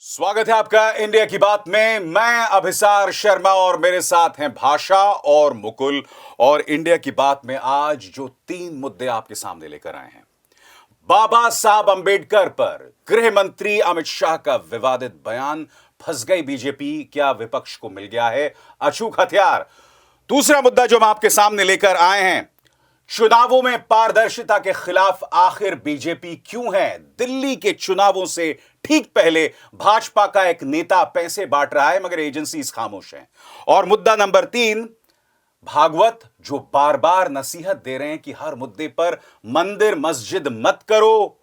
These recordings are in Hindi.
स्वागत है आपका इंडिया की बात में। मैं अभिसार शर्मा और मेरे साथ हैं भाषा और मुकुल। और इंडिया की बात में आज जो 3 मुद्दे आपके सामने लेकर आए हैं, बाबा साहब अंबेडकर पर गृह मंत्री अमित शाह का विवादित बयान, फंस गई बीजेपी, क्या विपक्ष को मिल गया है अचूक हथियार। दूसरा मुद्दा जो हम आपके सामने लेकर आए हैं, चुनावों में पारदर्शिता के खिलाफ आखिर बीजेपी क्यों है। दिल्ली के चुनावों से ठीक पहले भाजपा का एक नेता पैसे बांट रहा है मगर एजेंसीज खामोश हैं। और मुद्दा नंबर 3, भागवत जो बार बार नसीहत दे रहे हैं कि हर मुद्दे पर मंदिर मस्जिद मत करो,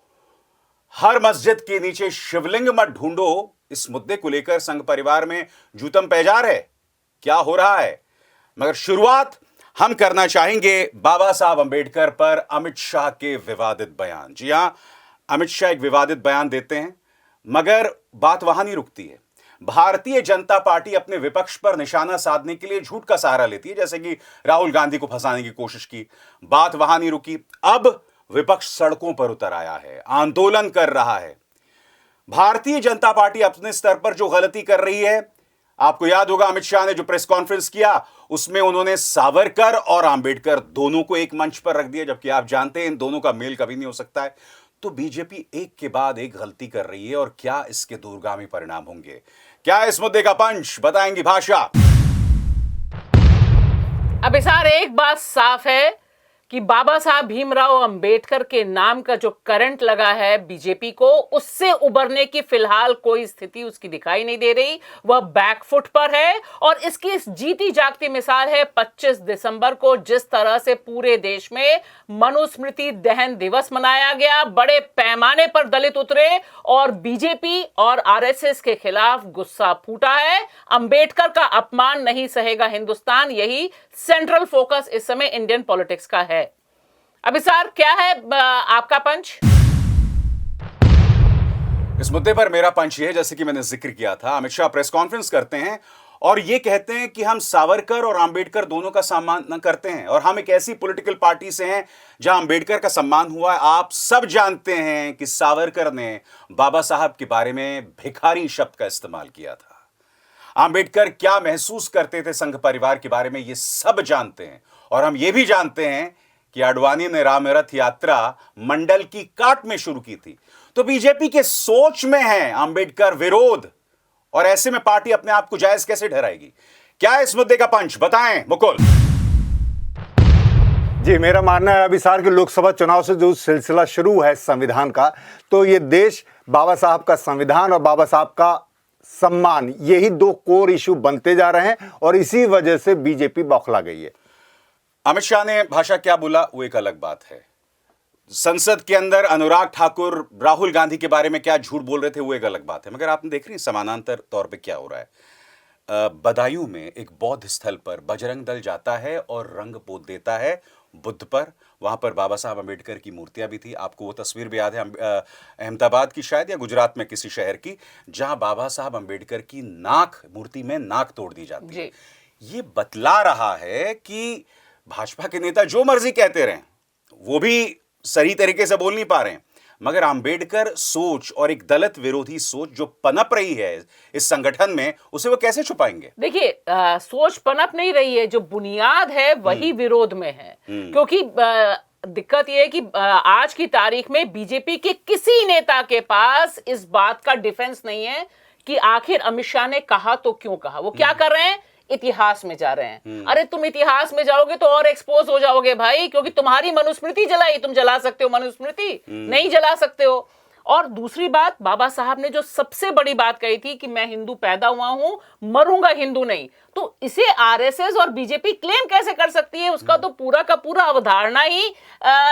हर मस्जिद के नीचे शिवलिंग मत ढूंढो। इस मुद्दे को लेकर संघ परिवार में जूतम पैजार है, क्या हो रहा है। मगर शुरुआत हम करना चाहेंगे बाबा साहब अंबेडकर पर अमित शाह के विवादित बयान। जी हां, अमित शाह एक विवादित बयान देते हैं मगर बात वहां नहीं रुकती है। भारतीय जनता पार्टी अपने विपक्ष पर निशाना साधने के लिए झूठ का सहारा लेती है, जैसे कि राहुल गांधी को फंसाने की कोशिश की। बात वहां नहीं रुकी, अब विपक्ष सड़कों पर उतर आया है, आंदोलन कर रहा है। भारतीय जनता पार्टी अपने स्तर पर जो गलती कर रही है, आपको याद होगा अमित शाह ने जो प्रेस कॉन्फ्रेंस किया उसमें उन्होंने सावरकर और अंबेडकर दोनों को एक मंच पर रख दिया, जबकि आप जानते हैं इन दोनों का मेल कभी नहीं हो सकता है। तो बीजेपी एक के बाद एक गलती कर रही है और क्या इसके दूरगामी परिणाम होंगे, क्या इस मुद्दे का पंच बताएंगी भाषा। अभिसार, एक बात साफ है कि बाबा साहब भीमराव अंबेडकर के नाम का जो करंट लगा है बीजेपी को, उससे उबरने की फिलहाल कोई स्थिति उसकी दिखाई नहीं दे रही। वह बैकफुट पर है और इसकी जीती जागती मिसाल है 25 दिसंबर को जिस तरह से पूरे देश में मनुस्मृति दहन दिवस मनाया गया, बड़े पैमाने पर दलित उतरे और बीजेपी और आरएसएस के खिलाफ गुस्सा फूटा है। अंबेडकर का अपमान नहीं सहेगा हिंदुस्तान, यही सेंट्रल फोकस इस समय इंडियन पॉलिटिक्स का है। अभिसार, क्या है आपका पंच? इस मुद्दे पर मेरा पंच यह, जैसे कि मैंने जिक्र किया था, अमित शाह प्रेस कॉन्फ्रेंस करते हैं और ये कहते हैं कि हम सावरकर और अंबेडकर दोनों का सम्मान करते हैं और हम एक ऐसी पॉलिटिकल पार्टी से हैं जहां अंबेडकर का सम्मान हुआ है। आप सब जानते हैं कि सावरकर ने बाबा साहब के बारे में भिखारी शब्द का इस्तेमाल किया था। अंबेडकर क्या महसूस करते थे संघ परिवार के बारे में, ये सब जानते हैं। और हम ये भी जानते हैं कि आडवाणी ने रामरथ यात्रा मंडल की काट में शुरू की थी। तो बीजेपी के सोच में है अंबेडकर विरोध, और ऐसे में पार्टी अपने आप को जायज कैसे ठहराएगी। क्या इस मुद्दे का पंच बताएं मुकुल। जी, मेरा मानना है अभिसार के लोकसभा चुनाव से जो सिलसिला शुरू है संविधान का, तो ये देश बाबा साहब का संविधान और बाबा साहब का सम्मान, यही 2 कोर इशू बनते जा रहे हैं और इसी वजह से बीजेपी बौखला गई है। अमित शाह ने भाषा क्या बोला वो एक अलग बात है। संसद के अंदर अनुराग ठाकुर राहुल गांधी के बारे में क्या झूठ बोल रहे थे वो एक अलग बात है। मगर आपने देख रही समानांतर तौर पे क्या हो रहा है। बदायूं में एक बौद्ध स्थल पर बजरंग दल जाता है और रंग पोत देता है बुद्ध पर। वहां पर बाबा साहब अंबेडकर की मूर्तियां भी थी। आपको वो तस्वीर भी याद है अहमदाबाद की शायद या गुजरात में किसी शहर की, जहां बाबा साहब अंबेडकर की मूर्ति में नाक तोड़ दी जाती है। ये बतला रहा है कि भाजपा के नेता जो मर्जी कहते रहे, वो भी सही तरीके से बोल नहीं पा रहे हैं। मगर अंबेडकर सोच और एक दलित विरोधी सोच जो पनप रही है इस संगठन में, उसे वो कैसे छुपाएंगे। देखिए, सोच पनप नहीं रही है, जो बुनियाद है वही विरोध में है। क्योंकि दिक्कत यह है कि आज की तारीख में बीजेपी के किसी नेता के पास इस बात का डिफेंस नहीं है कि आखिर अमित शाह ने कहा तो क्यों कहा। वो क्या कर रहे हैं, इतिहास में जा रहे हैं। अरे तुम इतिहास में जाओगे तो और एक्सपोज हो जाओगे भाई, क्योंकि तुम्हारी मनुस्मृति जलाई। तुम जला सकते हो मनुस्मृति, नहीं जला सकते हो। और दूसरी बात, बाबा साहब ने जो सबसे बड़ी बात कही थी कि मैं हिंदू पैदा हुआ हूं, मरूंगा हिंदू नहीं, तो इसे आरएसएस और बीजेपी क्लेम कैसे कर सकती है। उसका तो पूरा का पूरा अवधारणा ही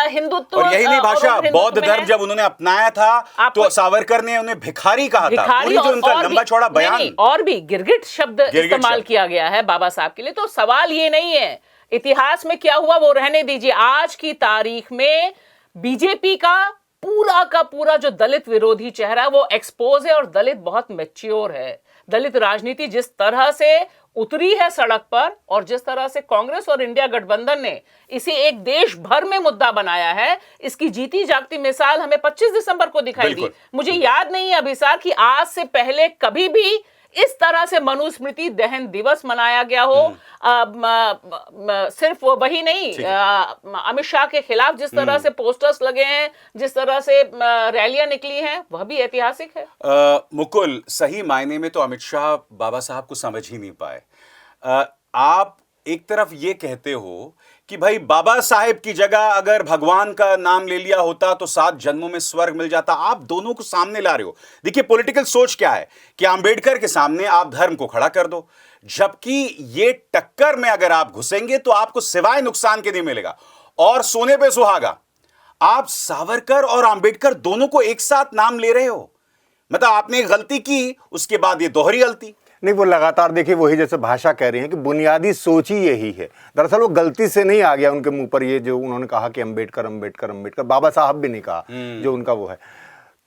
हिंदुत्व। और यही नहीं भाषा, बौद्ध धर्म जब उन्होंने अपनाया था तो सावरकर ने उन्हें भिखारी कहा था। पूरी जो उनका लंबा चौड़ा बयान, और भी गिरगिट शब्द इस्तेमाल किया गया है बाबा साहब के लिए। तो सवाल ये नहीं है इतिहास में क्या हुआ वो रहने दीजिए। आज की तारीख में बीजेपी का पूरा जो दलित विरोधी चेहरा वो एक्सपोज है और दलित बहुत मैच्योर है। दलित राजनीति जिस तरह से उतरी है सड़क पर, और जिस तरह से कांग्रेस और इंडिया गठबंधन ने इसे एक देश भर में मुद्दा बनाया है, इसकी जीती जागती मिसाल हमें 25 दिसंबर को दिखाई दी। मुझे याद नहीं है अभिसार कि आज से पहले कभी भी इस तरह से मनुस्मृति दहन दिवस मनाया गया हो। सिर्फ वही नहीं, अमित शाह के खिलाफ जिस तरह से पोस्टर्स लगे हैं, जिस तरह से रैलियां निकली हैं, वह भी ऐतिहासिक है। मुकुल, सही मायने में तो अमित शाह बाबा साहब को समझ ही नहीं पाए। आप एक तरफ ये कहते हो कि भाई बाबा साहेब की जगह अगर भगवान का नाम ले लिया होता तो 7 जन्मों में स्वर्ग मिल जाता। आप दोनों को सामने ला रहे हो। देखिए पॉलिटिकल सोच क्या है कि अंबेडकर के सामने आप धर्म को खड़ा कर दो, जबकि ये टक्कर में अगर आप घुसेंगे तो आपको सिवाय नुकसान के नहीं मिलेगा। और सोने पे सुहागा, आप सावरकर और अंबेडकर दोनों को एक साथ नाम ले रहे हो। मतलब आपने एक गलती की, उसके बाद ये दोहरी गलती। नहीं, वो लगातार देखिए वही जैसे भाषा कह रही है कि बुनियादी सोच ही यही है। दरअसल वो गलती से नहीं आ गया उनके मुंह पर ये जो उन्होंने कहा कि अंबेडकर अंबेडकर अंबेडकर, बाबा साहब भी नहीं कहा जो उनका वो है।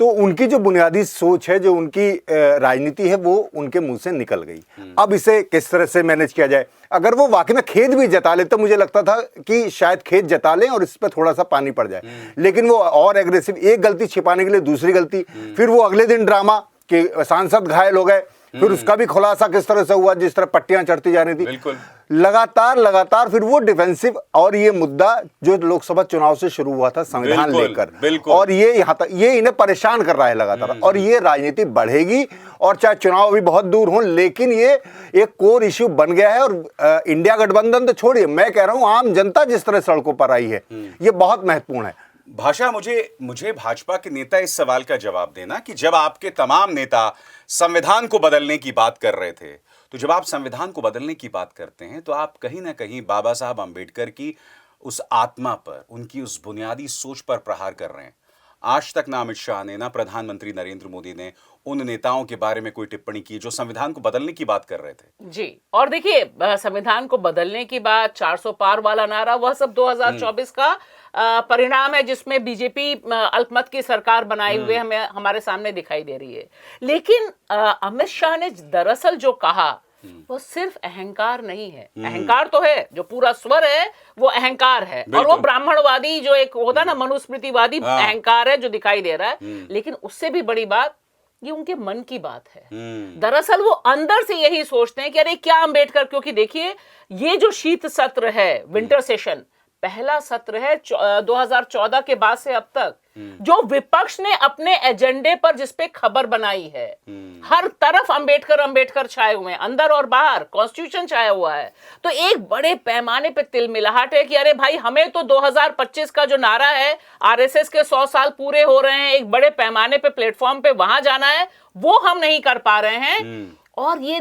तो उनकी जो बुनियादी सोच है, जो उनकी राजनीति है, वो उनके मुंह से निकल गई। अब इसे किस तरह से मैनेज किया जाए। अगर वो वाकई में खेद भी जता ले तो मुझे लगता था कि शायद खेद जता लें और इस पर थोड़ा सा पानी पड़ जाए, लेकिन वो और एग्रेसिव, एक गलती छिपाने के लिए दूसरी गलती, फिर वो अगले दिन ड्रामा कि सांसद घायल हो गए, फिर उसका भी खुलासा किस तरह से हुआ, जिस तरह पट्टियां चढ़ती जा रही थी। बिल्कुल। लगातार फिर वो डिफेंसिव, और ये मुद्दा जो लोकसभा चुनाव से शुरू हुआ था संविधान लेकर, और ये यहाँ तक ये इन्हें परेशान कर रहा है लगातार, और ये राजनीति बढ़ेगी। और चाहे चुनाव भी बहुत दूर हो, लेकिन ये एक कोर इश्यू बन गया है। और इंडिया गठबंधन तो छोड़िए, मैं कह रहा हूं आम जनता जिस तरह सड़कों पर आई है, ये बहुत महत्वपूर्ण है। भाषा, मुझे भाजपा के नेता इस सवाल का जवाब देना कि जब आपके तमाम नेता संविधान को बदलने की बात कर रहे थे, तो जब आप संविधान को बदलने की बात करते हैं तो आप कहीं ना कहीं बाबा साहब अंबेडकर की उस आत्मा पर, उनकी उस बुनियादी सोच पर प्रहार कर रहे हैं। आज तक ना अमित शाह ने, ना प्रधानमंत्री नरेंद्र मोदी ने उन नेताओं के बारे में कोई टिप्पणी की जो संविधान को बदलने की बात कर रहे थे। जी, और देखिए संविधान को बदलने की बात, 400 पार वाला नारा, वह सब 2024 का परिणाम है, जिसमें बीजेपी अल्पमत की सरकार बनाए हुए हमें हमारे सामने दिखाई दे रही है। लेकिन अमित शाह ने दरअसल जो कहा वो सिर्फ अहंकार नहीं है। अहंकार तो है, जो पूरा स्वर है वो अहंकार है, और वो ब्राह्मणवादी जो एक होता ना मनुस्मृतिवादी अहंकार है जो दिखाई दे रहा है। लेकिन उससे भी बड़ी बात, ये उनके मन की बात है। दरअसल वो अंदर से यही सोचते हैं कि अरे क्या अंबेडकर, क्योंकि देखिए ये जो शीत सत्र है, विंटर सेशन, पहला सत्र है 2014 के बाद से अब तक, जो विपक्ष ने अपने एजेंडे पर जिस पे खबर बनाई है, हर तरफ अंबेडकर अंबेडकर छाए हुए हैं, अंदर और बाहर कॉन्स्टिट्यूशन छाया हुआ है। तो एक बड़े पैमाने पे तिलमिलाहट है कि अरे भाई हमें तो 2025 का जो नारा है, आरएसएस के 100 साल पूरे हो रहे हैं, एक बड़े पैमाने पे प्लेटफॉर्म पे वहां जाना है, वो हम नहीं कर पा रहे हैं। और ये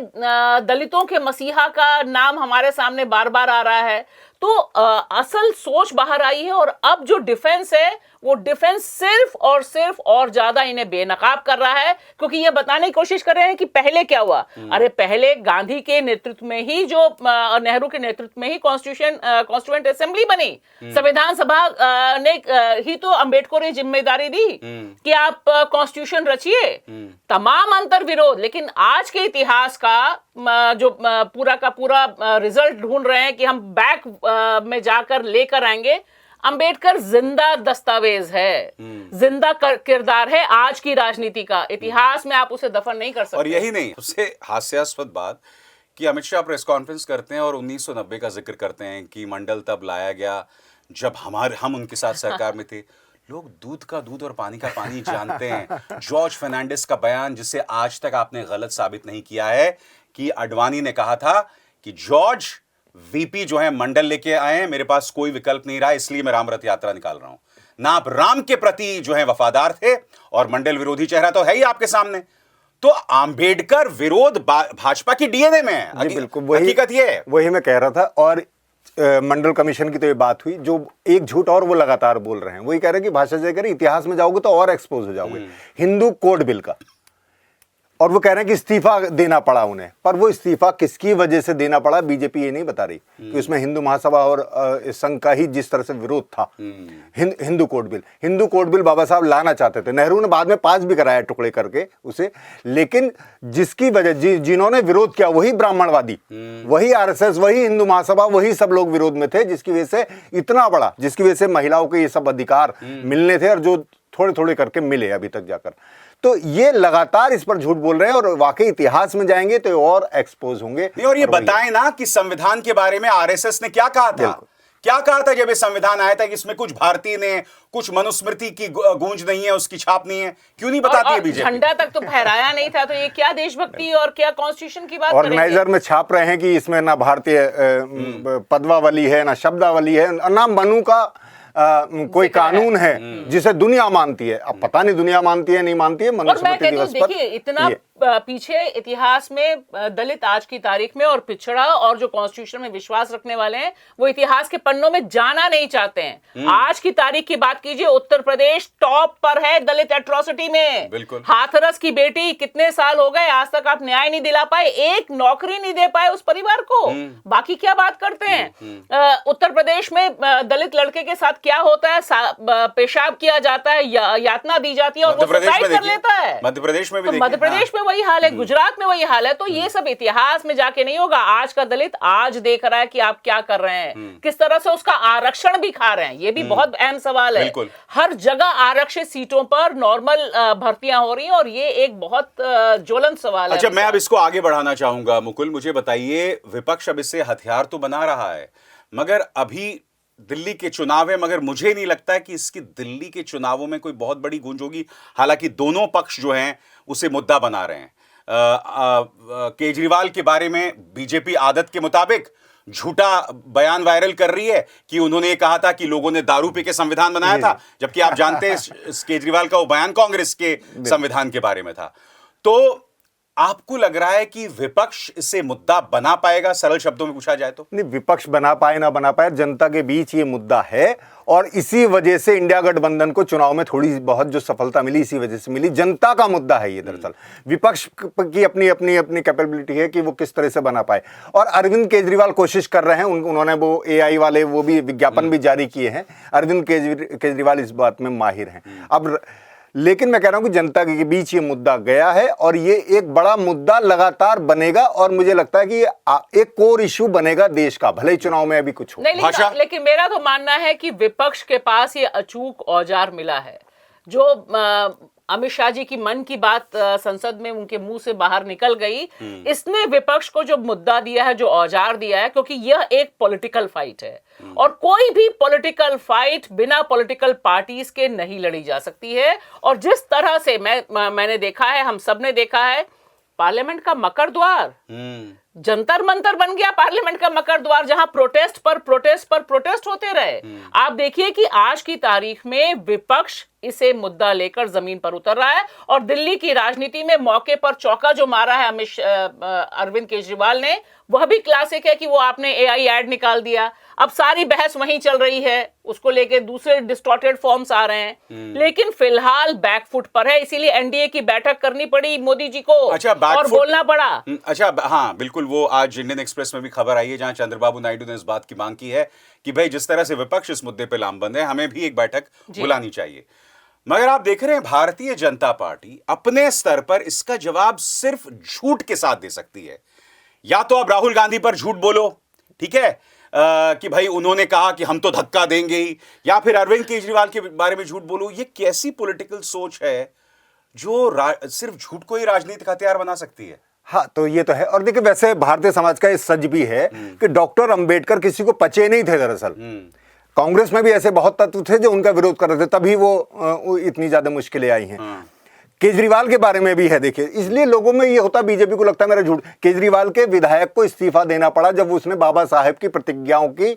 दलितों के मसीहा का नाम हमारे सामने बार बार आ रहा है। तो असल सोच बाहर आई है, और अब जो डिफेंस है वो डिफेंस सिर्फ और ज्यादा इन्हें बेनकाब कर रहा है, क्योंकि ये बताने की कोशिश कर रहे हैं कि पहले क्या हुआ। अरे पहले गांधी के नेतृत्व में ही, जो नेहरू के नेतृत्व में ही कॉन्स्टिट्यूएंट असेंबली बनी, संविधान सभा ने ही तो अम्बेडकर ने जिम्मेदारी दी कि आप कॉन्स्टिट्यूशन रचिए। तमाम अंतर विरोध, लेकिन आज के इतिहास का जो पूरा का पूरा रिजल्ट ढूंढ रहे हैं कि हम बैक में जाकर लेकर आएंगे। अंबेडकर जिंदा दस्तावेज है, जिंदा किरदार है आज की राजनीति का। इतिहास में आप उसे दफन नहीं कर सकते। और यही नहीं, सबसे हास्यास्पद बात कि अमित शाह प्रेस कॉन्फ्रेंस करते हैं और 1990 का जिक्र करते हैं कि मंडल तब लाया गया जब हम उनके साथ सरकार में थे। लोग दूध का दूध और पानी का पानी जानते हैं। जॉर्ज फर्नांडिस का बयान, जिसे आज तक आपने गलत साबित नहीं किया है, कि अडवाणी ने कहा था कि जॉर्ज वीपी जो है मंडल लेके आए हैं, मेरे पास कोई विकल्प नहीं रहा, इसलिए मैं राम रथ यात्रा निकाल रहा हूं। ना आप राम के प्रति जो है वफादार थे, और मंडल विरोधी चेहरा तो है ही आपके सामने। तो अंबेडकर विरोध भाजपा की डीएनए में है। बिल्कुल, हकीकत ये है। वही मैं कह रहा था। और मंडल कमीशन की तो ये बात हुई, जो एक झूठ और वो लगातार बोल रहे हैं, वही कह रहे हैं कि भाषा जय करें, इतिहास में जाओगे तो और एक्सपोज हो जाओगे। हिंदू कोड बिल का और वो कह रहे हैं कि इस्तीफा देना पड़ा उन्हें, पर वो इस्तीफा किसकी वजह से देना पड़ा बीजेपी ये नहीं बता रही कि उसमें हिंदू महासभा और संघ का ही जिस तरह से विरोध था। हिंदू कोड बिल बाबा साहब लाना चाहते थे, नेहरू ने बाद में पास भी कराया टुकड़े करके उसे, लेकिन जिसकी वजह जिन्होंने विरोध किया वही ब्राह्मणवादी, वही आरएसएस, वही हिंदू महासभा, वही सब लोग विरोध में थे, जिसकी वजह से इतना बड़ा, जिसकी वजह से महिलाओं को ये सब अधिकार मिलने थे और जो थोड़े थोड़े करके मिले अभी तक जाकर। तो ये लगातार इस पर झूठ बोल रहे हैं और वाकई इतिहास में जाएंगे तो और एक्सपोज होंगे। और ये बताएं ना कि संविधान के बारे में आरएसएस ने क्या कहा था, क्या कहा था जब ये संविधान आया था कि इसमें कुछ भारतीय ने, कुछ मनुस्मृति की गूंज नहीं है, उसकी छाप नहीं है, क्यों नहीं बताती है बीजेपी? झंडा तक तो फहराया नहीं था, तो ये क्या देशभक्ति और क्या कॉन्स्टिट्यूशन की बात ऑर्गेनाइजर में छाप रहे हैं कि इसमें ना भारतीय पदवावली है, ना शब्दावली है, ना मनु का कोई कानून है जिसे दुनिया मानती है। अब पता नहीं दुनिया मानती है नहीं मानती है। मनुस्मृति दिवस पर देखिए इतना पीछे इतिहास में दलित आज की तारीख में और पिछड़ा और जो कॉन्स्टिट्यूशन में विश्वास रखने वाले हैं वो इतिहास के पन्नों में जाना नहीं चाहते हैं। आज की तारीख की बात कीजिए, उत्तर प्रदेश टॉप पर है दलित एट्रोसिटी में। बिल्कुल। हाथरस की बेटी, कितने साल हो गए आज तक आप न्याय नहीं दिला पाए, एक नौकरी नहीं दे पाए उस परिवार को, बाकी क्या बात करते हैं। उत्तर प्रदेश में दलित लड़के के साथ क्या होता है, पेशाब किया जाता है, यातना दी जाती है और वो सुसाइड कर लेता है। मध्य प्रदेश में भी, मध्य प्रदेश में वही हाल है, गुजरात में वही हाल है। तो ये सब इतिहास में जाके नहीं होगा। आज का दलित आज देख रहा है कि आप क्या कर रहे हैं, किस तरह से उसका आरक्षण भी खा रहे हैं। ये भी बहुत अहम सवाल है। हर जगह आरक्षित सीटों पर नॉर्मल भर्तियां हो रही हैं और ये एक बहुत ज्वलंत सवाल है। अच्छा, मैं अब इसको आगे बढ़ाना चाहूंगा। मुकुल, मुझे बताइए, विपक्ष अब इससे हथियार तो बना रहा है, मगर अभी दिल्ली के चुनाव है, मगर मुझे नहीं लगता है कि इसकी दिल्ली के चुनावों में कोई बहुत बड़ी गूंज होगी। हालांकि दोनों पक्ष जो हैं उसे मुद्दा बना रहे हैं। केजरीवाल के बारे में बीजेपी आदत के मुताबिक झूठा बयान वायरल कर रही है कि उन्होंने ये कहा था कि लोगों ने दारू पी के संविधान बनाया था, जबकि आप जानते हैं इस केजरीवाल का वो बयान कांग्रेस के संविधान के बारे में था। तो आपको लग रहा है कि विपक्ष इसे मुद्दा बना पाएगा? सरल शब्दों में पूछा जाए तो नहीं, विपक्ष बना पाए ना बना पाए, जनता के बीच ये मुद्दा है और इसी वजह से इंडिया गठबंधन को चुनाव में थोड़ी बहुत जो सफलता मिली इसी वजह से मिली। जनता का मुद्दा है ये। दरअसल विपक्ष की अपनी अपनी अपनी कैपेबिलिटी है कि वो किस तरह से बना पाए। और अरविंद केजरीवाल कोशिश कर रहे हैं, उन्होंने वो AI वाले वो भी विज्ञापन भी जारी किए हैं। अरविंद केजरीवाल इस बात में माहिर हैं। अब लेकिन मैं कह रहा हूं कि जनता के बीच ये मुद्दा गया है और ये एक बड़ा मुद्दा लगातार बनेगा और मुझे लगता है कि ये एक कोर इशू बनेगा देश का, भले ही चुनाव में अभी कुछ हो। नहीं, लेकिन मेरा तो मानना है कि विपक्ष के पास ये अचूक औजार मिला है। जो अमित शाह जी की मन की बात संसद में उनके मुंह से बाहर निकल गई, इसने विपक्ष को जो मुद्दा दिया है, जो औजार दिया है, क्योंकि यह एक पॉलिटिकल फाइट है और कोई भी पॉलिटिकल फाइट बिना पॉलिटिकल पार्टीज के नहीं लड़ी जा सकती है। और जिस तरह से मैंने देखा है, हम सब ने देखा है, पार्लियामेंट का मकर द्वार जंतर मंतर बन गया। पार्लियामेंट का मकर द्वार, जहां प्रोटेस्ट पर प्रोटेस्ट होते रहे। आप देखिए कि आज की तारीख में विपक्ष इसे मुद्दा लेकर जमीन पर उतर रहा है और दिल्ली की राजनीति में मौके पर चौका जो मारा है अरविंद केजरीवाल ने, वह भी क्लासिक है कि वो आपने AI ऐड निकाल दिया। अब सारी बहस वहीं चल रही है, उसको लेके दूसरे डिस्टॉर्टेड फॉर्म्स आ रहे हैं, लेकिन फिलहाल बैकफुट पर है। इसीलिए NDA की बैठक करनी पड़ी मोदी जी को। अच्छा, और बोलना पड़ा। अच्छा, हाँ बिल्कुल, वो आज इंडियन एक्सप्रेस में भी खबर आई है जहां चंद्रबाबू नायडू ने इस बात की मांग की है कि भाई जिस तरह से विपक्ष इस मुद्दे पे लामबंद है, हमें भी एक बैठक बुलानी चाहिए। मगर आप देख रहे हैं भारतीय जनता पार्टी अपने स्तर पर इसका जवाब सिर्फ झूठ के साथ दे सकती है। या तो आप राहुल गांधी पर झूठ बोलो, ठीक है, कि भाई उन्होंने कहा कि हम तो धक्का देंगे ही, या फिर अरविंद केजरीवाल के बारे में झूठ बोलो। ये कैसी पॉलिटिकल सोच है जो सिर्फ झूठ को ही राजनीतिक हथियार बना सकती है? हाँ, तो ये तो है। और देखिए, वैसे भारतीय समाज का ये सच भी है कि डॉक्टर अंबेडकर किसी को पचे नहीं थे। दरअसल कांग्रेस में भी ऐसे बहुत तत्व थे जो उनका विरोध कर रहे थे, तभी वो इतनी ज्यादा मुश्किलें आई हैं। केजरीवाल के बारे में भी है, देखिए, इसलिए लोगों में ये होता, बीजेपी को लगता है मेरा झूठ। केजरीवाल के विधायक को इस्तीफा देना पड़ा जब उसने बाबा साहेब की प्रतिज्ञाओं की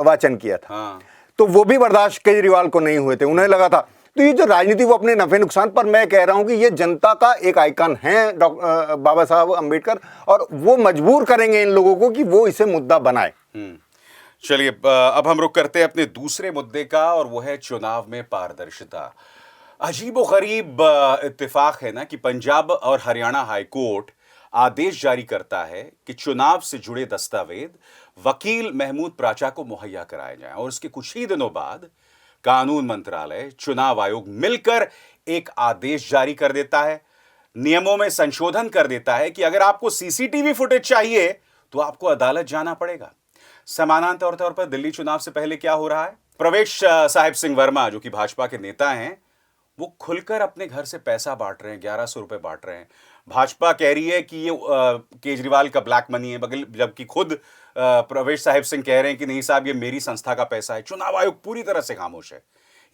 वाचन किया था। तो वो भी बर्दाश्त केजरीवाल को नहीं हुए थे, उन्हें लगा था। तो ये जो राजनीति वो अपने नफे नुकसान पर, मैं कह रहा हूं कि ये जनता का एक आइकन है बाबा साहब अंबेडकर, और वो मजबूर करेंगे इन लोगों को कि वो इसे मुद्दा बनाए। चलिए, अब हम रुक करते हैं अपने दूसरे मुद्दे का, और वो है चुनाव में पारदर्शिता। अजीबोगरीब इत्तेफाक है ना कि पंजाब और हरियाणा हाई कोर्ट आदेश जारी करता है कि चुनाव से जुड़े दस्तावेज वकील महमूद प्राचा को मुहैया कराए जाएं और उसके कुछ ही दिनों बाद कानून मंत्रालय, चुनाव आयोग मिलकर एक आदेश जारी कर देता है, नियमों में संशोधन कर देता है कि अगर आपको सीसीटीवी फुटेज चाहिए तो आपको अदालत जाना पड़ेगा। समानांतर तौर पर दिल्ली चुनाव से पहले क्या हो रहा है, प्रवेश साहिब सिंह वर्मा जो कि भाजपा के नेता हैं, वो खुलकर अपने घर से पैसा बांट रहे हैं, 1100 रुपए बांट रहे हैं। भाजपा कह रही है कि ये केजरीवाल का ब्लैक मनी है, जबकि खुद प्रवेश साहिब सिंह कह रहे हैं कि नहीं साहब, ये मेरी संस्था का पैसा है। चुनाव आयोग पूरी तरह से खामोश है।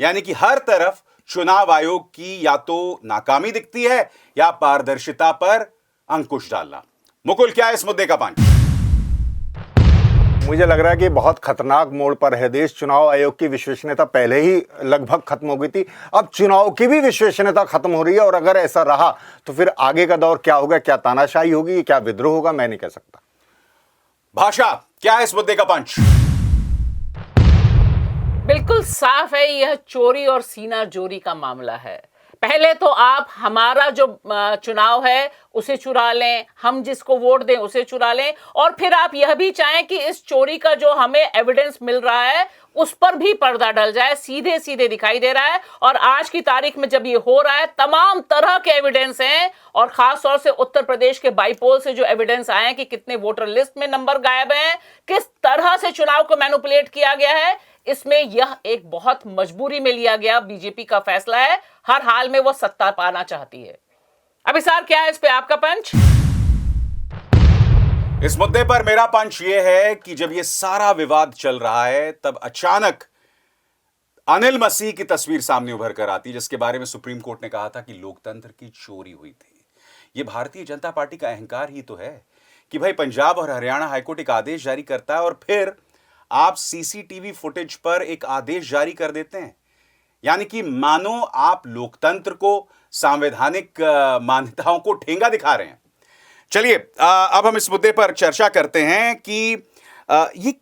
यानी कि हर तरफ चुनाव आयोग की या तो नाकामी दिखती है या पारदर्शिता पर अंकुश डालना। मुकुल, क्या है इस मुद्दे का पंच? मुझे लग रहा है कि बहुत खतरनाक मोड़ पर है देश। चुनाव आयोग की विश्वसनीयता पहले ही लगभग खत्म हो गई थी, अब चुनाव की भी विश्वसनीयता खत्म हो रही है। और अगर ऐसा रहा तो फिर आगे का दौर क्या होगा, क्या तानाशाही होगी, क्या विद्रोह होगा, मैं नहीं कह सकता। भाषा, क्या है इस मुद्दे का पंच? बिल्कुल साफ है, यह चोरी और सीना जोरी का मामला है। पहले तो आप हमारा जो चुनाव है उसे चुरा लें, हम जिसको वोट दें उसे चुरा लें, और फिर आप यह भी चाहें कि इस चोरी का जो हमें एविडेंस मिल रहा है उस पर भी पर्दा डल जाए। सीधे सीधे दिखाई दे रहा है। और आज की तारीख में जब ये हो रहा है, तमाम तरह के एविडेंस हैं, और खास तौर से उत्तर प्रदेश के बाईपोल से जो एविडेंस आए हैं कि कितने वोटर लिस्ट में नंबर गायब हैं, किस तरह से चुनाव को मैनिपुलेट किया गया है, इसमें यह एक बहुत मजबूरी में लिया गया बीजेपी का फैसला है। हर हाल में वो सत्ता पाना चाहती है। अभिसार, क्या है इस पे आपका पंच? इस मुद्दे पर मेरा पंच यह है कि जब यह सारा विवाद चल रहा है तब अचानक अनिल मसीह की तस्वीर सामने उभर कर आती, जिसके बारे में सुप्रीम कोर्ट ने कहा था कि लोकतंत्र की चोरी हुई थी। यह भारतीय जनता पार्टी का अहंकार ही तो है कि भाई पंजाब और हरियाणा हाईकोर्ट एक आदेश जारी करता है और फिर आप सीसीटीवी फुटेज पर एक आदेश जारी कर देते हैं। यानी कि मानो आप लोकतंत्र को, संवैधानिक मान्यताओं को ठेंगा दिखा रहे हैं। चलिए अब हम इस मुद्दे पर चर्चा करते हैं कि ये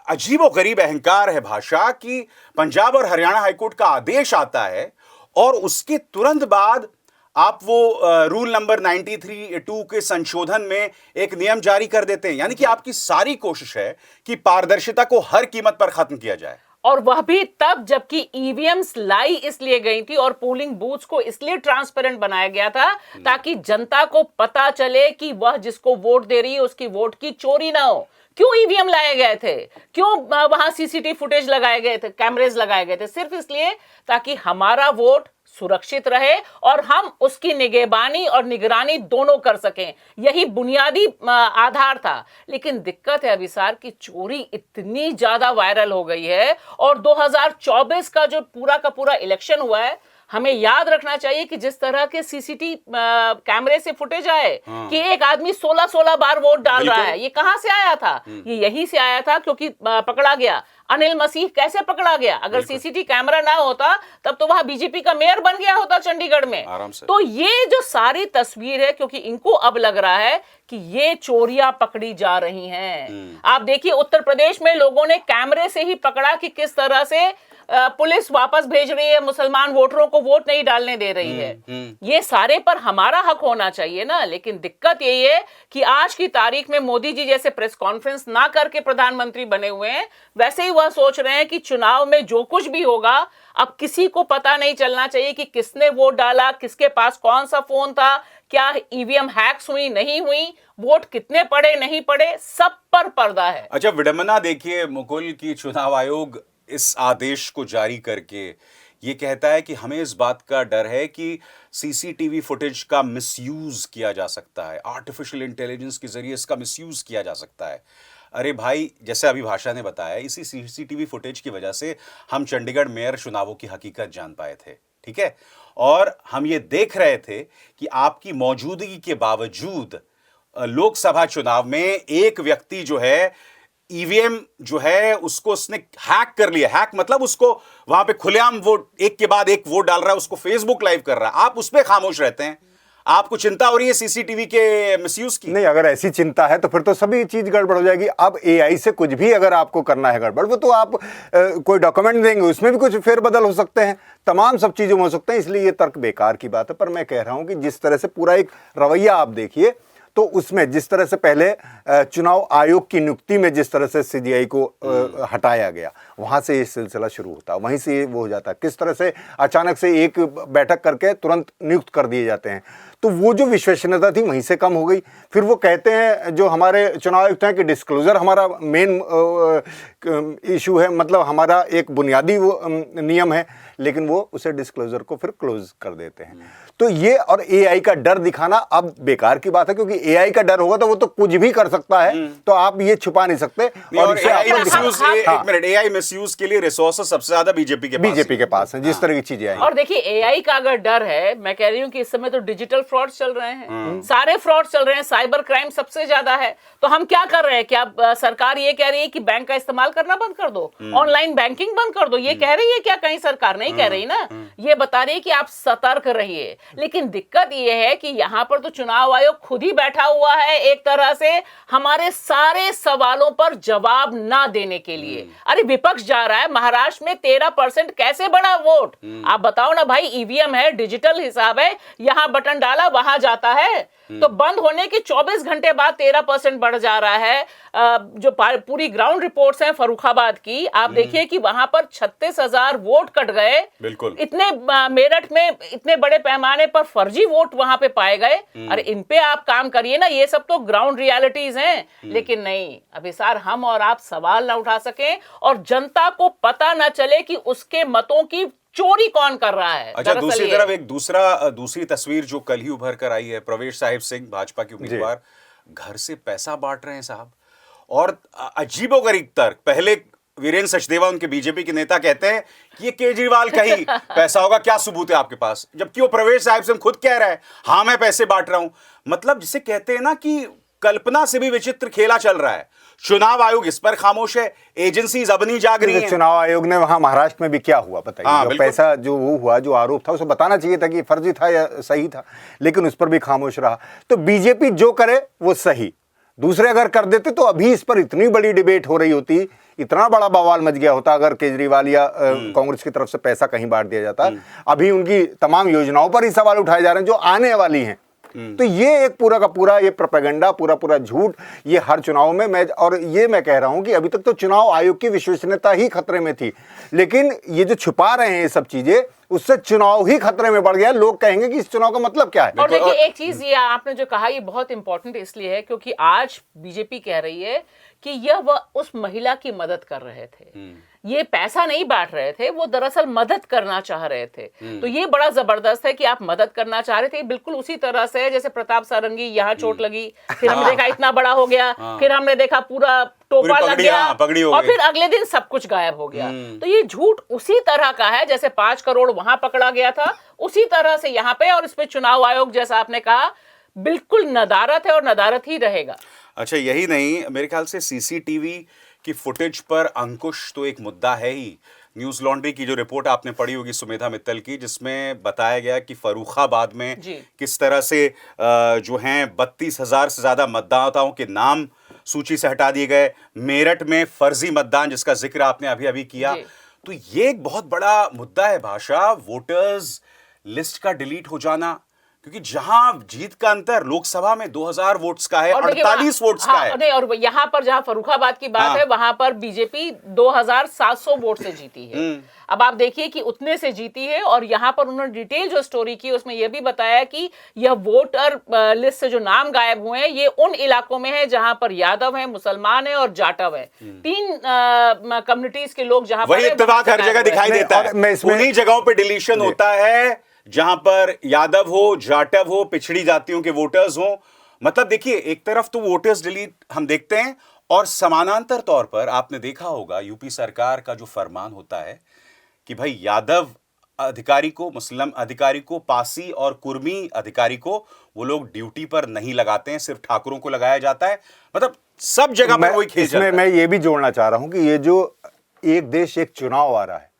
अजीबोगरीब अहंकार है भाषा कि पंजाब और हरियाणा हाईकोर्ट का आदेश आता है और उसके तुरंत बाद आप वो रूल नंबर 93(2) के संशोधन में एक नियम जारी कर देते हैं। यानी कि आपकी सारी कोशिश है कि पारदर्शिता को हर कीमत पर खत्म किया जाए, और वह भी तब जबकि ईवीएम्स लाई इसलिए गई थी और पोलिंग बूथ्स को इसलिए ट्रांसपेरेंट बनाया गया था ताकि जनता को पता चले कि वह जिसको वोट दे रही है उसकी वोट की चोरी ना हो। क्यों ईवीएम लाए गए थे, क्यों वहां सीसीटीवी फुटेज लगाए गए थे, कैमरेज लगाए गए थे? सिर्फ इसलिए ताकि हमारा वोट सुरक्षित रहे और हम उसकी निगहबानी और निगरानी दोनों कर सकें। यही बुनियादी आधार था। लेकिन दिक्कत है अभिसार की चोरी इतनी ज्यादा वायरल हो गई है, और 2024 का जो पूरा का पूरा इलेक्शन हुआ है, हमें याद रखना चाहिए कि जिस तरह के सीसीटीवी कैमरे से फुटेज आए कि एक आदमी 16 बार वोट डाल रहा है, ये कहां से आया था? ये यहीं से आया था क्योंकि पकड़ा गया। अनिल मसीह कैसे पकड़ा गया? अगर सीसीटीवी कैमरा ना होता तब तो वहां बीजेपी का मेयर बन गया होता चंडीगढ़ में आराम से। तो ये जो सारी तस्वीर है, क्योंकि इनको अब लग रहा है कि ये चोरियां पकड़ी जा रही हैं। आप देखिए उत्तर प्रदेश में लोगों ने कैमरे से ही पकड़ा कि किस तरह से पुलिस वापस भेज रही है, मुसलमान वोटरों को वोट नहीं डालने दे रही है। ये सारे पर हमारा हक होना चाहिए ना। लेकिन दिक्कत यही है कि आज की तारीख में मोदी जी जैसे प्रेस कॉन्फ्रेंस ना करके प्रधानमंत्री बने हुए हैं, वैसे ही वह सोच रहे हैं कि चुनाव में जो कुछ भी होगा अब किसी को पता नहीं चलना चाहिए कि किसने वोट डाला, किसके पास कौन सा फोन था, क्या ईवीएम हैक्स हुई नहीं हुई, वोट कितने पड़े नहीं पड़े, सब पर पर्दा है। अच्छा, विडंबना देखिए मुकुल की चुनाव आयोग इस आदेश को जारी करके ये कहता है कि हमें इस बात का डर है कि सीसीटीवी फुटेज का मिसयूज किया जा सकता है, आर्टिफिशियल इंटेलिजेंस के जरिए इसका मिसयूज किया जा सकता है। अरे भाई, जैसे अभी भाषा ने बताया, इसी सीसीटीवी फुटेज की वजह से हम चंडीगढ़ मेयर चुनावों की हकीकत जान पाए थे, ठीक है? और हम ये देख रहे थे कि आपकी मौजूदगी के बावजूद लोकसभा चुनाव में एक व्यक्ति जो है ईवीएम जो है उसको उसने हैक कर लिया। हैक मतलब उसको वहां पे खुलेआम वोट एक के बाद एक वोट डाल रहा है, उसको फेसबुक लाइव कर रहा है। आप उस पर खामोश रहते हैं। आपको चिंता हो रही है सीसीटीवी के मिसयूज की? नहीं, अगर ऐसी चिंता है तो फिर तो सभी चीज गड़बड़ हो जाएगी। अब एआई से कुछ भी अगर आपको करना है गड़बड़, वो तो आप कोई डॉक्यूमेंट देंगे, उसमें भी कुछ फेरबदल हो सकते हैं, तमाम सब चीजों में हो सकते हैं, इसलिए ये तर्क बेकार की बात है। पर मैं कह रहा हूं कि जिस तरह से पूरा एक रवैया आप देखिए, तो उसमें जिस तरह से पहले चुनाव आयोग की नियुक्ति में जिस तरह से सीजीआई को हटाया गया, वहां से ये सिलसिला शुरू होता, वहीं से वो हो जाता, किस तरह से अचानक से एक बैठक करके तुरंत नियुक्त कर दिए जाते हैं, तो वो जो विश्वसनीयता थी वहीं से कम हो गई। फिर वो कहते हैं जो हमारे चुनाव आयुक्त हैं कि डिस्क्लोजर हमारा मेन इशू है, मतलब हमारा एक बुनियादी वो नियम है, लेकिन वो उसे डिस्क्लोजर को फिर क्लोज कर देते हैं। तो ये और एआई का डर दिखाना अब बेकार की बात है, क्योंकि एआई का डर होगा तो वो तो कुछ भी कर सकता है, तो आप ये छुपा नहीं सकते। और एक मिनट, एआई मिसयूज के लिए रिसोर्सेस सबसे ज्यादा बीजेपी के पास है, जिस तरह की चीजें आई। और देखिए एआई का अगर डर है, मैं कह रही हूं कि इस समय तो डिजिटल फ्रॉड चल रहे हैं, सारे फ्रॉड चल रहे हैं, साइबर क्राइम सबसे ज्यादा है, तो हम क्या कर रहे हैं? क्या सरकार ये कह रही है कि बैंक का इस्तेमाल करना बंद कर दो, ऑनलाइन बैंकिंग बंद कर दो, ये कह रही है क्या? कहीं सरकार नहीं कह रही ना, ये बता रही है कि आप सतर्क रहिए। लेकिन दिक्कत ये है कि यहाँ पर तो चुनाव आयोग खुद ही बैठा हुआ है एक तरह से हमारे सारे सवालों पर जवाब ना देने के लिए। अरे विपक्ष जा रहा है, महाराष्ट्र में 13% कैसे बढ़ा वोट? आप बताओ ना भाई, ईवीएम है, डिजिटल हिसाब है, यहां बटन डाला वहां जाता है, तो बंद होने के 24 घंटे बाद 13% बढ़ जा रहा है। जो पूरी ग्राउंड रिपोर्ट्स हैं फर्रुखाबाद की, आप देखिए कि वहां पर 36,000 वोट कट गए। बिल्कुल। इतने मेरठ में इतने बड़े पैमाने पर फर्जी वोट वहां पे पाए गए। अरे इन पे आप काम करिए ना, ये सब तो ग्राउंड रियलिटीज हैं। लेकिन नहीं, अभिसार, हम और आप सवाल ना उठा सकें और जनता को पता ना चले कि उसके मतों की चोरी कौन कर रहा है। अच्छा, दूसरी तरफ एक दूसरी तस्वीर जो कल ही उभर कर आई है, प्रवेश साहिब सिंह भाजपा के उम्मीदवार घर से पैसा बांट रहे हैं साहब, और अजीबोगरीब तर्क। पहले वीरेंद्र सचदेवा उनके बीजेपी के नेता कहते हैं कि ये केजरीवाल का ही पैसा होगा, क्या सबूत है आपके पास? जबकि वो प्रवेश साहिब सिंह खुद कह रहा है हाँ मैं पैसे बांट रहा हूं। मतलब जिसे कहते हैं ना कि कल्पना से भी विचित्र खेला चल रहा है। चुनाव आयोग इस पर खामोश है, एजेंसीज अब नहीं जाग रही हैं। चुनाव आयोग ने वहां महाराष्ट्र में भी क्या हुआ बताइए? जो पैसा जो वो हुआ, जो आरोप था, उसे बताना चाहिए था कि फर्जी था या सही था, लेकिन उस पर भी खामोश रहा। तो बीजेपी जो करे वो सही, दूसरे अगर कर देते तो अभी इस पर इतनी बड़ी डिबेट हो रही होती, इतना बड़ा बवाल मच गया होता अगर केजरीवाल या कांग्रेस की तरफ से पैसा कहीं बांट दिया जाता। अभी उनकी तमाम योजनाओं पर ही सवाल उठाए जा रहे हैं जो आने वाली हैं। तो ये एक पूरा का पूरा ये प्रोपेगेंडा, पूरा झूठ, ये हर चुनाव में मैं कह रहा हूं कि अभी तक तो चुनाव आयोग की विश्वसनीयता ही खतरे में थी, लेकिन ये जो छुपा रहे हैं ये सब चीजें, उससे चुनाव ही खतरे में पड़ गया। लोग कहेंगे कि इस चुनाव का मतलब क्या है। और देखिए एक चीज ये आपने जो कहा ये बहुत इंपॉर्टेंट इसलिए है क्योंकि आज बीजेपी कह रही है कि यह वह उस महिला की मदद कर रहे थे, ये पैसा नहीं बांट रहे थे, वो दरअसल मदद करना चाह रहे थे। तो ये बड़ा जबरदस्त है कि आप मदद करना चाह रहे थे। बिल्कुल उसी तरह से जैसे प्रताप सारंगी, यहाँ चोट लगी, फिर हमने देखा इतना बड़ा हो गया, फिर हमने देखा पूरा टोपा लग गया, और फिर अगले दिन सब कुछ गायब हो गया। तो ये झूठ उसी तरह का है, जैसे 5 करोड़ वहां पकड़ा गया था, उसी तरह से यहाँ पे, और इसमें चुनाव आयोग जैसा आपने कहा बिल्कुल नदारत है और नदारत ही रहेगा। अच्छा, यही नहीं, मेरे ख्याल से सीसीटीवी की फुटेज पर अंकुश तो एक मुद्दा है ही। न्यूज लॉन्ड्री की जो रिपोर्ट आपने पढ़ी होगी सुमेधा मित्तल की, जिसमें बताया गया कि फर्रुखाबाद में किस तरह से जो हैं 32,000 से ज्यादा मतदाताओं के नाम सूची से हटा दिए गए। मेरठ में फर्जी मतदान जिसका जिक्र आपने अभी अभी किया, तो ये एक बहुत बड़ा मुद्दा है भाषा, वोटर्स लिस्ट का डिलीट हो जाना, क्योंकि जहां जीत का अंतर लोकसभा में 2000 वोट्स का है, 48 वोट्स का है। नहीं, और यहाँ पर जहां फर्रुखाबाद की बात है, वहां पर बीजेपी 2700 वोट से जीती है। अब आप देखिए कि उतने से जीती है, और यहाँ पर उन्होंने डिटेल जो स्टोरी की उसमें यह भी बताया कि यह वोटर लिस्ट से जो नाम गायब हुए हैं ये उन इलाकों में है जहां पर यादव है, मुसलमान है और जाटव है। 3 कम्युनिटीज के लोग जहां पर, वही इत्तेफाक हर जगह दिखाई देता है। उन्हीं जगहों पर डिलीशन होता है जहां पर यादव हो, जाटव हो, पिछड़ी जातियों के वोटर्स हो। मतलब देखिए, एक तरफ तो वोटर्स डिलीट हम देखते हैं, और समानांतर तौर पर आपने देखा होगा यूपी सरकार का जो फरमान होता है कि भाई यादव अधिकारी को, मुस्लिम अधिकारी को, पासी और कुर्मी अधिकारी को वो लोग ड्यूटी पर नहीं लगाते हैं, सिर्फ ठाकुरों को लगाया जाता है। मतलब सब जगह पर वही खेल चलता है। मैं ये भी जोड़ना चाह रहा हूं कि ये जो एक देश एक चुनाव आ रहा है,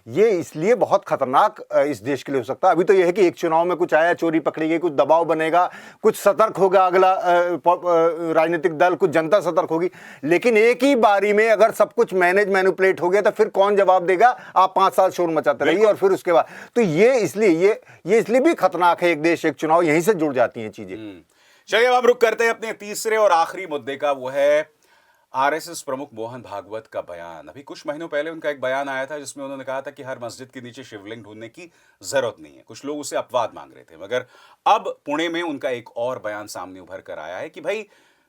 ये इसलिए बहुत खतरनाक इस देश के लिए हो सकता है। अभी तो यह है कि एक चुनाव में कुछ आया, चोरी पकड़ी गई, कुछ दबाव बनेगा, कुछ सतर्क होगा अगला राजनीतिक दल, कुछ जनता सतर्क होगी। लेकिन एक ही बारी में अगर सब कुछ मैनिपुलेट हो गया तो फिर कौन जवाब देगा? आप 5 साल शोर मचाते रहिए और फिर उसके बाद तो ये इसलिए भी खतरनाक है। एक देश एक चुनाव, यहीं से जुड़ जाती हैं चीजें। चलिए अब हम रुक करते हैं अपने तीसरे और आखिरी मुद्दे का, वो है आरएसएस प्रमुख मोहन भागवत का बयान। अभी कुछ महीनों पहले उनका एक बयान आया था जिसमें उन्होंने कहा था कि हर मस्जिद के नीचे शिवलिंग ढूंढने की जरूरत नहीं है। कुछ लोग उसे अपवाद मांग रहे थे, मगर अब पुणे में उनका एक और बयान सामने उभर कर आया है कि भाई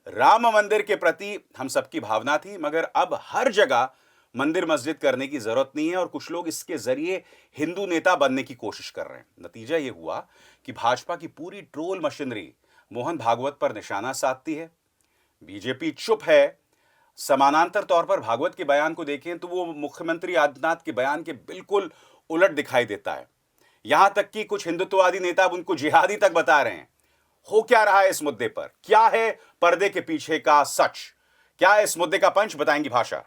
राम मंदिर के प्रति हम सबकी भावना थी, मगर अब हर जगह मंदिर मस्जिद करने की जरूरत नहीं है और कुछ लोग इसके जरिए हिंदू नेता बनने की कोशिश कर रहे हैं। नतीजा यह हुआ कि भाजपा की पूरी ट्रोल मशीनरी मोहन भागवत पर निशाना साधती है। बीजेपी चुप है। समानांतर तौर पर भागवत के बयान को देखें तो वो मुख्यमंत्री आदित्यनाथ के बयान के बिल्कुल उलट दिखाई देता है। यहां तक कि कुछ हिंदुत्ववादी नेता उनको जिहादी तक बता रहे हैं। हो क्या रहा है इस मुद्दे पर? क्या है पर्दे के पीछे का सच? क्या है इस मुद्दे का पंच? बताएंगी भाषा।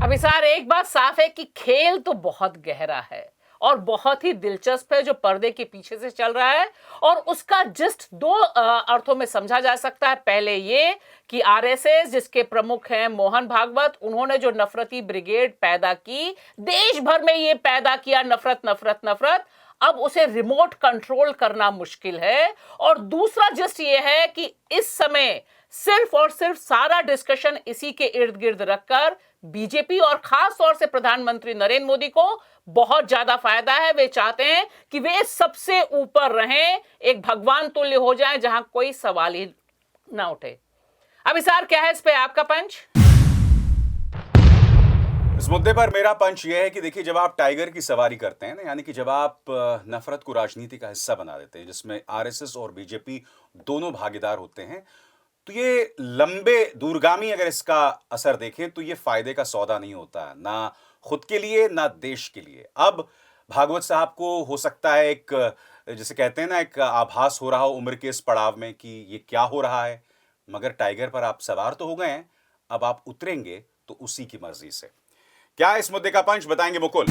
अभिसार, एक बात साफ है कि खेल तो बहुत गहरा है और बहुत ही दिलचस्प है जो पर्दे के पीछे से चल रहा है, और उसका जस्ट 2 अर्थों में समझा जा सकता है। पहले ये कि आरएसएस जिसके प्रमुख हैं मोहन भागवत, उन्होंने जो नफरती ब्रिगेड पैदा की, देश भर में ये पैदा किया नफरत नफरत नफरत, अब उसे रिमोट कंट्रोल करना मुश्किल है। और दूसरा जस्ट ये है कि इस समय सिर्फ और सिर्फ सारा डिस्कशन इसी के इर्द गिर्द रखकर बीजेपी और खास तौर से प्रधानमंत्री नरेंद्र मोदी को बहुत ज्यादा फायदा है। वे चाहते हैं कि वे सबसे ऊपर रहें, एक भगवान तुल्य हो जाएं जहां कोई सवाल ही ना उठे। अब इसार, क्या है इस पे आपका पंच? इस मुद्दे पर मेरा पंच यह है कि देखिए, जब आप टाइगर की सवारी करते हैं ना, यानी कि जब आप नफरत को राजनीति का हिस्सा बना देते हैं जिसमें आरएसएस और बीजेपी दोनों भागीदार होते हैं, तो ये लंबे दूरगामी अगर इसका असर देखें तो ये फायदे का सौदा नहीं होता, ना खुद के लिए ना देश के लिए। अब भागवत साहब को हो सकता है एक, जिसे कहते हैं ना, एक आभास हो रहा हो उम्र के इस पड़ाव में कि ये क्या हो रहा है, मगर टाइगर पर आप सवार तो हो गए हैं, अब आप उतरेंगे तो उसी की मर्जी से। क्या है इस मुद्दे का पंच? बताएंगे मुकुल।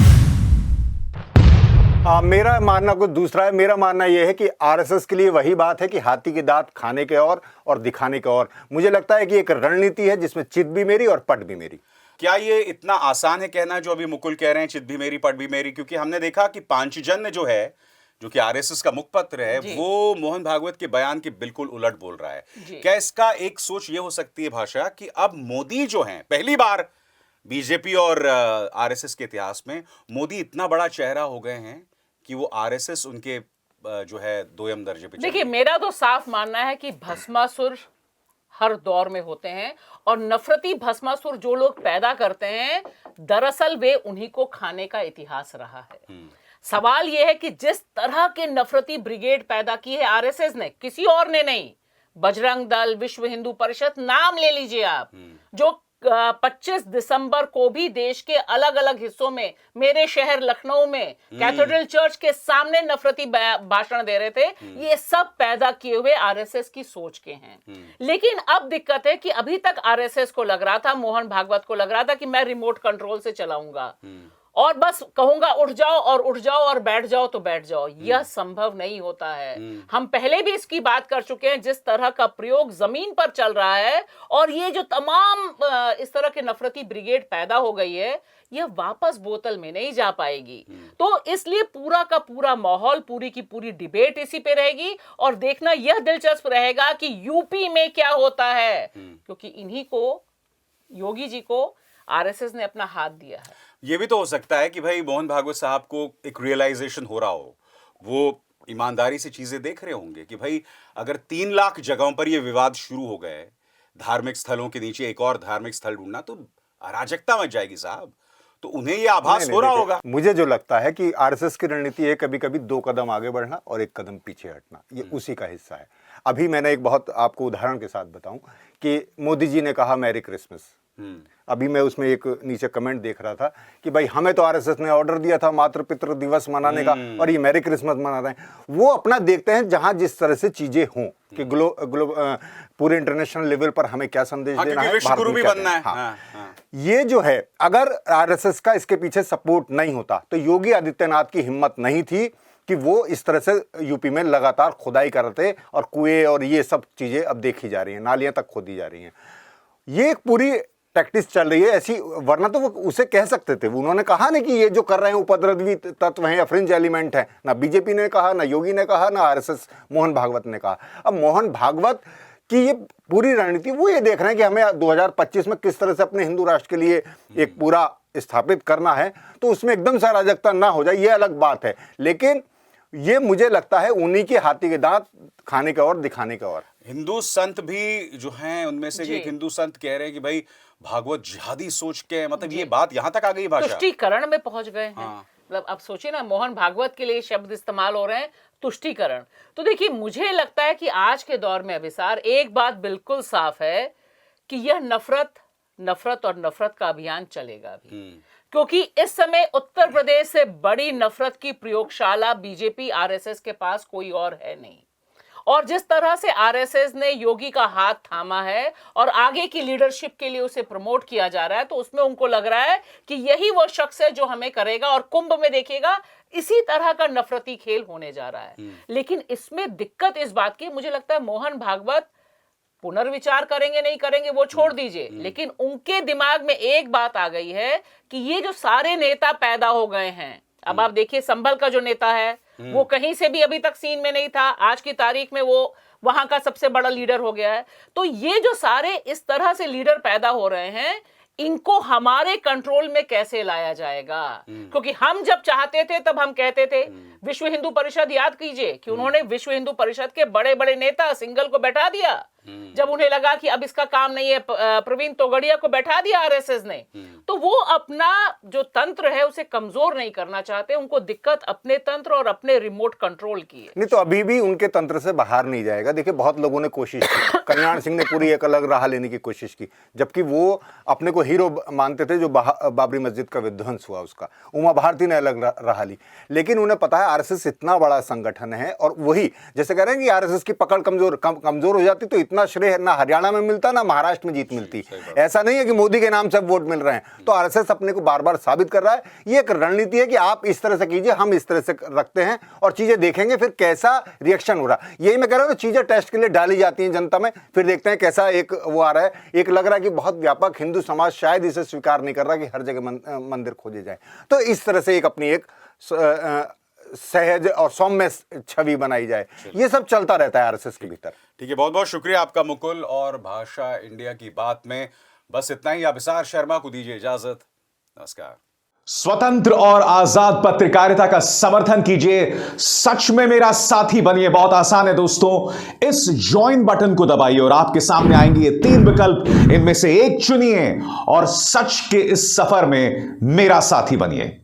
मेरा मानना कुछ दूसरा है। मेरा मानना यह है कि आरएसएस के लिए वही बात है कि हाथी के दांत खाने के और दिखाने के और। मुझे लगता है कि एक रणनीति है जिसमें चित भी मेरी और पट भी मेरी। क्या ये इतना आसान है कहना जो अभी मुकुल कह रहे हैं, चित भी मेरी पट भी मेरी? क्योंकि हमने देखा कि पांचजन्य जो है, जो कि आरएसएस का मुखपत्र है, वो मोहन भागवत के बयान के बिल्कुल उलट बोल रहा है। क्या इसका एक सोच ये हो सकती है भाषा कि अब मोदी जो हैं, पहली बार बीजेपी और आरएसएस के इतिहास में मोदी इतना बड़ा चेहरा हो गए हैं कि वो आरएसएस उनके जो है दोयम दर्जे पे? देखिए, मेरा तो साफ मानना है कि भस्मासुर हर दौर में होते हैं और नफरती भस्मासुर जो लोग पैदा करते हैं, दरअसल वे उन्हीं को खाने का इतिहास रहा है। सवाल यह है कि जिस तरह के नफरती ब्रिगेड पैदा की है आरएसएस ने, किसी और ने नहीं, बजरंग दल, विश्व हिंदू परिषद, नाम ले लीजिए आप, जो 25 दिसंबर को भी देश के अलग अलग हिस्सों में, मेरे शहर लखनऊ में कैथेड्रल चर्च के सामने नफरती भाषण दे रहे थे, ये सब पैदा किए हुए आरएसएस की सोच के हैं। लेकिन अब दिक्कत है कि अभी तक आरएसएस को लग रहा था, मोहन भागवत को लग रहा था कि मैं रिमोट कंट्रोल से चलाऊंगा और बस कहूंगा उठ जाओ और बैठ जाओ तो बैठ जाओ। यह संभव नहीं होता है। हम पहले भी इसकी बात कर चुके हैं, जिस तरह का प्रयोग जमीन पर चल रहा है और ये जो तमाम इस तरह के नफरती ब्रिगेड पैदा हो गई है, यह वापस बोतल में नहीं जा पाएगी। तो इसलिए पूरा का पूरा माहौल, पूरी की पूरी डिबेट इसी पे रहेगी और देखना यह दिलचस्प रहेगा कि यूपी में क्या होता है, क्योंकि इन्हीं को, योगी जी को आरएसएस ने अपना हाथ दिया है। ये भी तो हो सकता है कि भाई मोहन भागवत साहब को एक रियलाइजेशन हो रहा हो, वो ईमानदारी से चीजें देख रहे होंगे कि भाई अगर 3 लाख जगहों पर ये विवाद शुरू हो गए, धार्मिक स्थलों के नीचे एक और धार्मिक स्थल ढूंढना, तो अराजकता मच जाएगी साहब। तो उन्हें ये आभास हो रहा होगा। मुझे जो लगता है कि आरएसएस की रणनीति है कभी कभी 2 कदम आगे बढ़ना और 1 कदम पीछे हटना, ये उसी का हिस्सा है। अभी मैंने एक बहुत आपको उदाहरण के साथ बताऊं कि मोदी जी ने कहा मैरी क्रिसमस, अभी मैं उसमें एक नीचे कमेंट देख रहा था कि भाई हमें तो आरएसएस ने ऑर्डर दिया था मातृ पितृ दिवस मनाने का और ये मैरी क्रिसमस मना रहे हैं। वो अपना देखते हैं जहां जिस तरह से चीजें हों कि पूरे इंटरनेशनल लेवल पर हमें क्या संदेश देना है, विश्वगुरु भी बनना है। हाँ। ये जो है, अगर आरएसएस का इसके पीछे सपोर्ट नहीं होता तो योगी आदित्यनाथ की हिम्मत नहीं थी कि वो इस तरह से यूपी में लगातार खुदाई करते और कुएं और ये सब चीजें अब देखी जा रही हैं, नालियां तक खोदी जा रही हैं। ये एक पूरी टैक्टिस चल रही है ऐसी, वरना तो वो उसे कह सकते थे। उन्होंने कहा ना कि ये जो कर रहे हैं उपद्रवी तत्व हैं या फ्रिंज एलिमेंट है, ना बीजेपी ने कहा, ना योगी ने कहा, ना आरएसएस मोहन भागवत ने कहा। अब मोहन भागवत की ये पूरी रणनीति, वो ये देख रहे हैं कि हमें 2025 में किस तरह से अपने हिंदू राष्ट्र के लिए एक पूरा स्थापित करना है, तो उसमें एकदम से अराजकता ना हो जाए, ये अलग बात है। लेकिन ये मुझे लगता है उन्हीं के हाथी के दांत खाने का और दिखाने का। और हिंदू संत भी जो हैं उनमें से एक हिंदू संत कह रहे हैं कि भाई भागवत जिहादी सोच के, मतलब ये बात यहां तक आ गई, भाषा तुष्टीकरण में पहुंच गए हैं। मतलब अब सोचिए ना, मोहन भागवत के लिए शब्द इस्तेमाल हो रहे हैं, तुष्टीकरण। तो देखिए, मुझे लगता है कि आज के दौर में अभिसार एक बात बिल्कुल साफ है कि यह नफरत और नफरत का अभियान चलेगा भी, क्योंकि इस समय उत्तर प्रदेश से बड़ी नफरत की प्रयोगशाला बीजेपी आरएसएस के पास कोई और है नहीं। और जिस तरह से आरएसएस ने योगी का हाथ थामा है और आगे की लीडरशिप के लिए उसे प्रमोट किया जा रहा है, तो उसमें उनको लग रहा है कि यही वो शख्स है जो हमें करेगा। और कुंभ में देखिएगा इसी तरह का नफरती खेल होने जा रहा है। लेकिन इसमें दिक्कत इस बात की, मुझे लगता है मोहन भागवत पुनर्विचार करेंगे नहीं करेंगे वो छोड़ दीजिए, लेकिन उनके दिमाग में एक बात आ गई है कि ये जो सारे नेता पैदा हो गए हैं, अब आप देखिए संभल का जो नेता है वो कहीं से भी अभी तक सीन में नहीं था, आज की तारीख में वो वहां का सबसे बड़ा लीडर हो गया है। तो ये जो सारे इस तरह से लीडर पैदा हो रहे हैं, इनको हमारे कंट्रोल में कैसे लाया जाएगा? क्योंकि हम जब चाहते थे तब हम कहते थे, विश्व हिंदू परिषद याद कीजिए कि उन्होंने विश्व हिंदू परिषद के बड़े बड़े नेता सिंघल को बैठा दिया। जब उन्हें लगा कि अब इसका काम नहीं है, प्रवीण तोगड़िया को बैठा दिया आरएसएस ने। तो वो अपना जो तंत्र है उसे कमजोर नहीं करना चाहते, उनको दिक्कत अपने तंत्र और अपने रिमोट कंट्रोल की है। नहीं तो अभी भी उनके तंत्र से बाहर नहीं जाएगा। देखिए, बहुत लोगों ने कोशिश की, कल्याण सिंह ने पूरी एक अलग राह लेने की कोशिश की, जबकि वो अपने को हीरो मानते थे जो बाबरी मस्जिद का विध्वंस हुआ उसका। उमा भारती ने अलग राह ली, लेकिन उन्हें पता है आरएसएस इतना बड़ा संगठन है, और वही जैसे कह रहे हैं कि आरएसएस की पकड़ कमजोर हो जाती तो इतना श्रेय ना हरियाणा में मिलता ना महाराष्ट्र में जीत मिलती। ऐसा नहीं है कि मोदी के नाम से वोट मिल रहे हैं। तो आरएसएस अपने को बार बार साबित कर रहा है। ये एक रणनीति है कि आप इस तरह से कीजिए, हम इस तरह से रखते हैं और चीजें देखेंगे फिर कैसा रिएक्शन हो रहा है। यही मैं कह रहा हूँ, चीजें टेस्ट के लिए डाली जाती हैं जनता में, फिर देखते हैं कैसा एक वो आ रहा है। एक लग रहा है कि बहुत व्यापक हिंदू समाज शायद इसे स्वीकार नहीं कर रहा कि हर जगह मंदिर खोजे जाए। तो इस तरह से एक अपनी एक सहज और सौम्य छवि बनाई जाए। ये सब चलता रहता है आरएसएस के भीतर। ठीक है, बहुत बहुत शुक्रिया आपका मुकुल। और भाषा इंडिया की बात में बस इतना ही। अभिसार शर्मा को दीजिए इजाजत। नमस्कार। स्वतंत्र और आजाद पत्रकारिता का समर्थन कीजिए, सच में मेरा साथी बनिए। बहुत आसान है दोस्तों, इस ज्वाइन बटन को दबाइए और आपके सामने आएंगे ये 3 विकल्प, इनमें से एक चुनिए और सच के इस सफर में मेरा साथी बनिए।